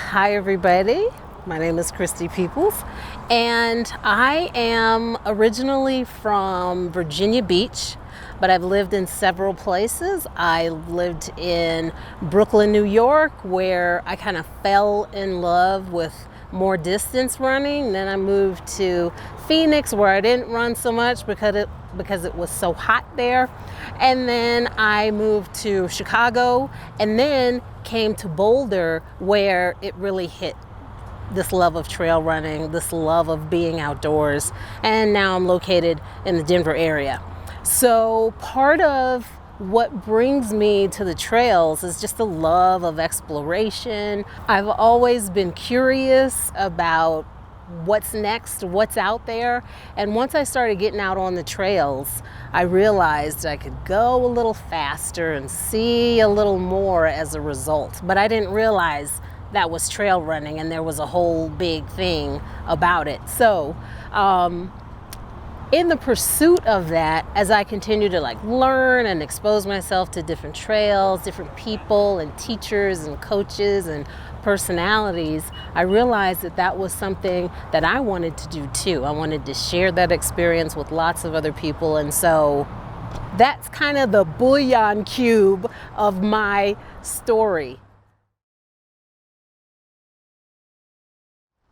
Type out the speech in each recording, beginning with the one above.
Hi everybody, my name is Kriste Peoples and I am originally from Virginia Beach, but I've lived in several places. I lived in Brooklyn, New York, where I kind of fell in love with more distance running. Then I moved to Phoenix, where I didn't run so much because it was so hot there. And then I moved to Chicago and then came to Boulder, where it really hit this love of trail running, this love of being outdoors. And now I'm located in the Denver area. So part of what brings me to the trails is just a love of exploration. I've always been curious about what's next, what's out there. And once I started getting out on the trails, I realized I could go a little faster and see a little more as a result. But I didn't realize that was trail running and there was a whole big thing about it. So, in the pursuit of that, as I continue to learn and expose myself to different trails, different people and teachers and coaches and personalities, I realized that that was something that I wanted to do too. I wanted to share that experience with lots of other people. And so that's kind of the bouillon cube of my story.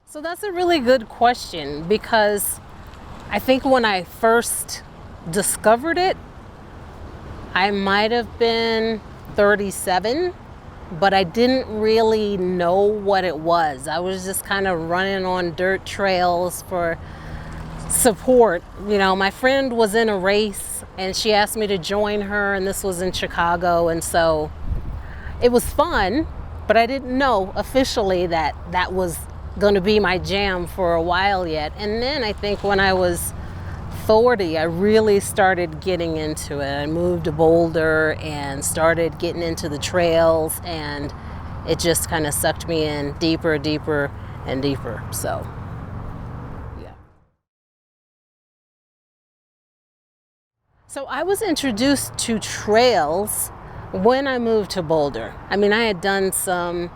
So that's a really good question, because I think when I first discovered it, I might have been 37, but I didn't really know what it was. I was just kind of running on dirt trails for support. You know, my friend was in a race and she asked me to join her, and this was in Chicago, and so it was fun, but I didn't know officially that that was going to be my jam for a while yet. And then I think when I was 40, I really started getting into it. I moved to Boulder and started getting into the trails, and it just kind of sucked me in deeper, and deeper. So, yeah. So I was introduced to trails when I moved to Boulder. I mean, I had done some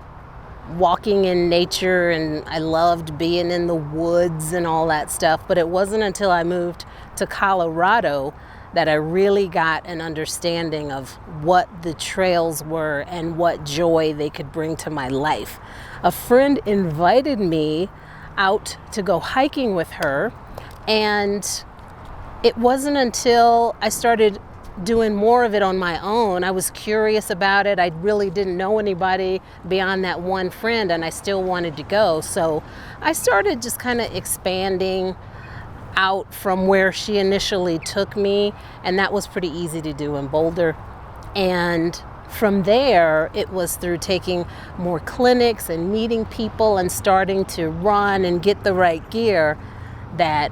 walking in nature and I loved being in the woods and all that stuff, but it wasn't until I moved to Colorado that I really got an understanding of what the trails were and what joy they could bring to my life. A friend invited me out to go hiking with her, and it wasn't until I started doing more of it on my own. I was curious about it. I really didn't know anybody beyond that one friend, and I still wanted to go. So I started just kind of expanding out from where she initially took me, and that was pretty easy to do in Boulder. And from there, it was through taking more clinics and meeting people and starting to run and get the right gear that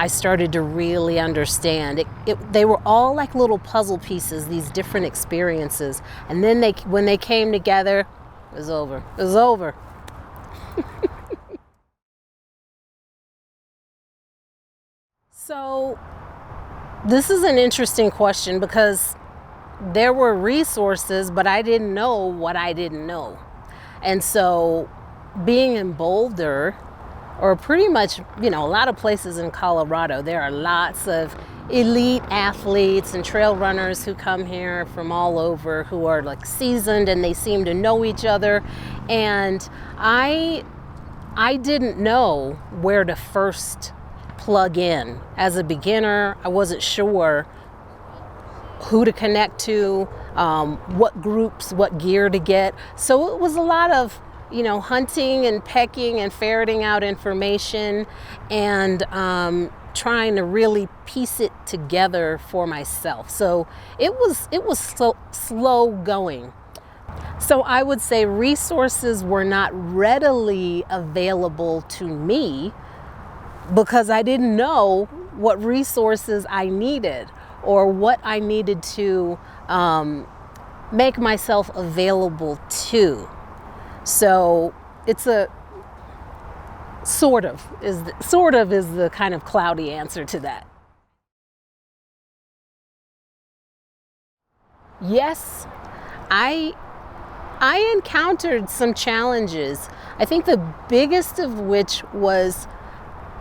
I started to really understand. They were all like little puzzle pieces, these different experiences. And then when they came together, it was over. It was over. So this is an interesting question, because there were resources, but I didn't know what I didn't know. And so being in Boulder, or pretty much, a lot of places in Colorado, there are lots of elite athletes and trail runners who come here from all over, who are seasoned, and they seem to know each other. And I didn't know where to first plug in. As a beginner, I wasn't sure who to connect to, what groups, what gear to get. So it was a lot of hunting and pecking and ferreting out information and trying to really piece it together for myself. So it was slow going. So I would say resources were not readily available to me because I didn't know what resources I needed or what I needed to make myself available to. So it's a sort of is the kind of cloudy answer to that. Yes, I I encountered some challenges. I think the biggest of which was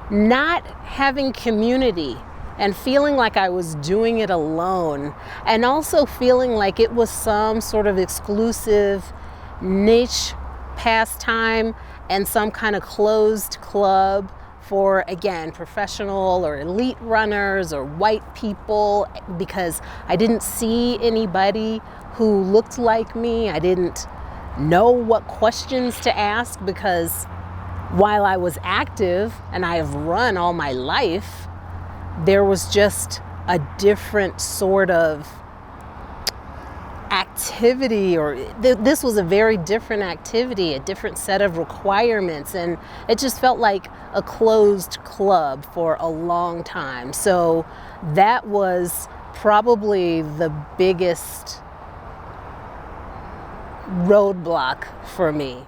not having community and feeling like I was doing it alone, and also feeling like it was some sort of exclusive niche pastime and some kind of closed club for, again, professional or elite runners or white people, because I didn't see anybody who looked like me. I didn't know what questions to ask, because while I was active and I have run all my life, there was just a different sort of activity, or this was a very different activity, a different set of requirements, and it just felt like a closed club for a long time. So that was probably the biggest roadblock for me.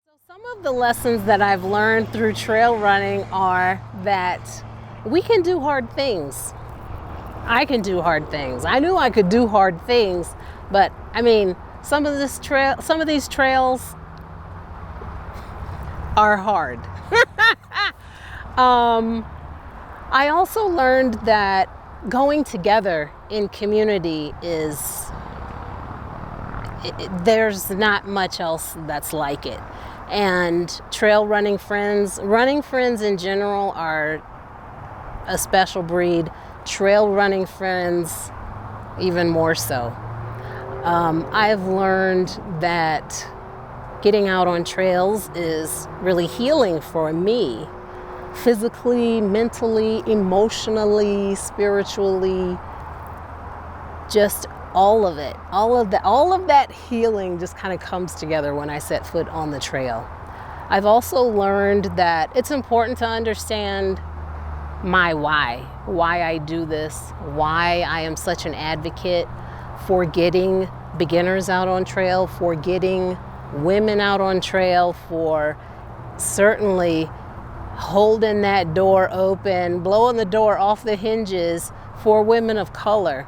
So some of the lessons that I've learned through trail running are that we can do hard things. I can do hard things. I knew I could do hard things, but I mean, some of these trails are hard. I also learned that going together in community there's not much else that's like it. And running friends in general are a special breed. Trail running friends, even more so. I've learned that getting out on trails is really healing for me, physically, mentally, emotionally, spiritually, just all of it. All of that healing just kind of comes together when I set foot on the trail. I've also learned that it's important to understand my why I do this, why I am such an advocate for getting beginners out on trail, for getting women out on trail, for certainly holding that door open, blowing the door off the hinges for women of color,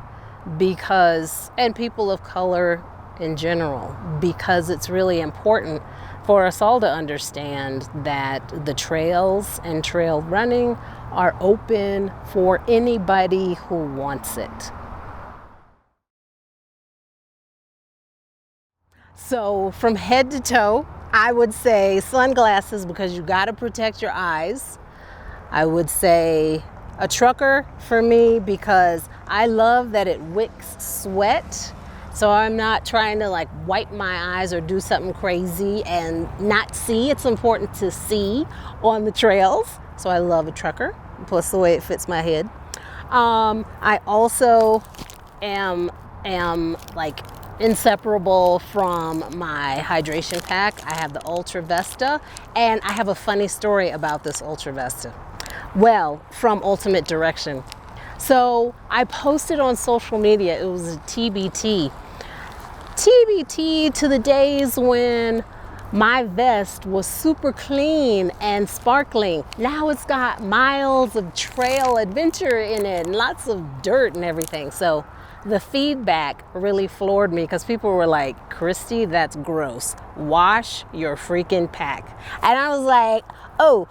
and people of color in general, because it's really important for us all to understand that the trails and trail running are open for anybody who wants it. So from head to toe, I would say sunglasses, because you got to protect your eyes. I would say a trucker for me, because I love that it wicks sweat. So I'm not trying to like wipe my eyes or do something crazy and not see. It's important to see on the trails. So I love a trucker, plus the way it fits my head. I also am like inseparable from my hydration pack. I have the Ultra Vesta, and I have a funny story about this Ultra Vesta. Well, from Ultimate Direction. So I posted on social media, it was a TBT to the days when my vest was super clean and sparkling. Now it's got miles of trail adventure in it and lots of dirt and everything. So the feedback really floored me, because people were like, Kriste, that's gross. Wash your freaking pack. And I was like, oh.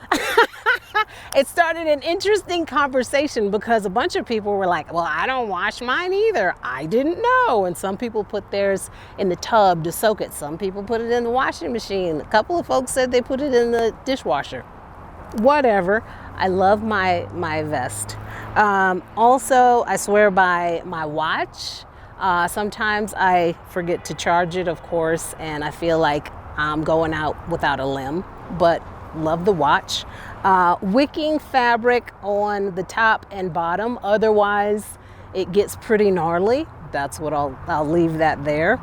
It started an interesting conversation, because a bunch of people were like, well, I don't wash mine either. I didn't know. And some people put theirs in the tub to soak it. Some people put it in the washing machine. A couple of folks said they put it in the dishwasher. Whatever. I love my vest. Also, I swear by my watch. Sometimes I forget to charge it, of course, and I feel like I'm going out without a limb, but love the watch. Wicking fabric on the top and bottom, otherwise it gets pretty gnarly. That's what I'll leave that there.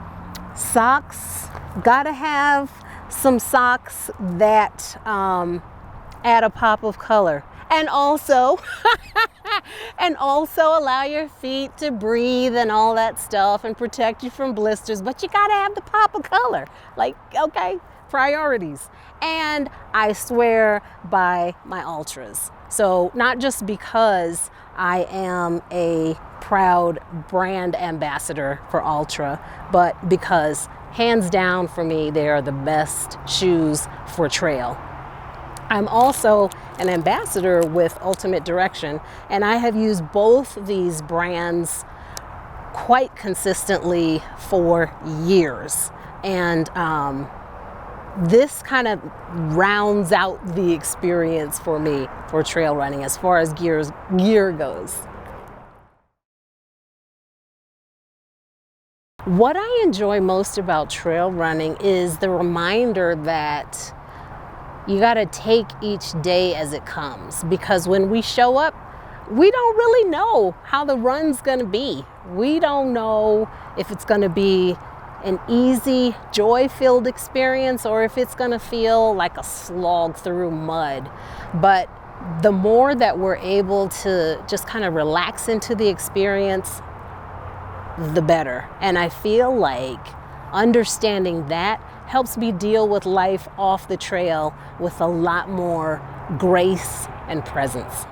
Socks, gotta have some socks that add a pop of color. And also allow your feet to breathe and all that stuff and protect you from blisters, but you gotta have the pop of color. Like, okay, priorities. And I swear by my ultras. So not just because I am a proud brand ambassador for Ultra, but because hands down for me, they are the best shoes for trail. I'm also an ambassador with Ultimate Direction, and I have used both these brands quite consistently for years. And this kind of rounds out the experience for me for trail running as far as gear goes. What I enjoy most about trail running is the reminder that you got to take each day as it comes, because when we show up, we don't really know how the run's going to be. We don't know if it's going to be an easy, joy-filled experience or if it's going to feel like a slog through mud. But the more that we're able to just kind of relax into the experience, the better. And I feel like understanding that helps me deal with life off the trail with a lot more grace and presence.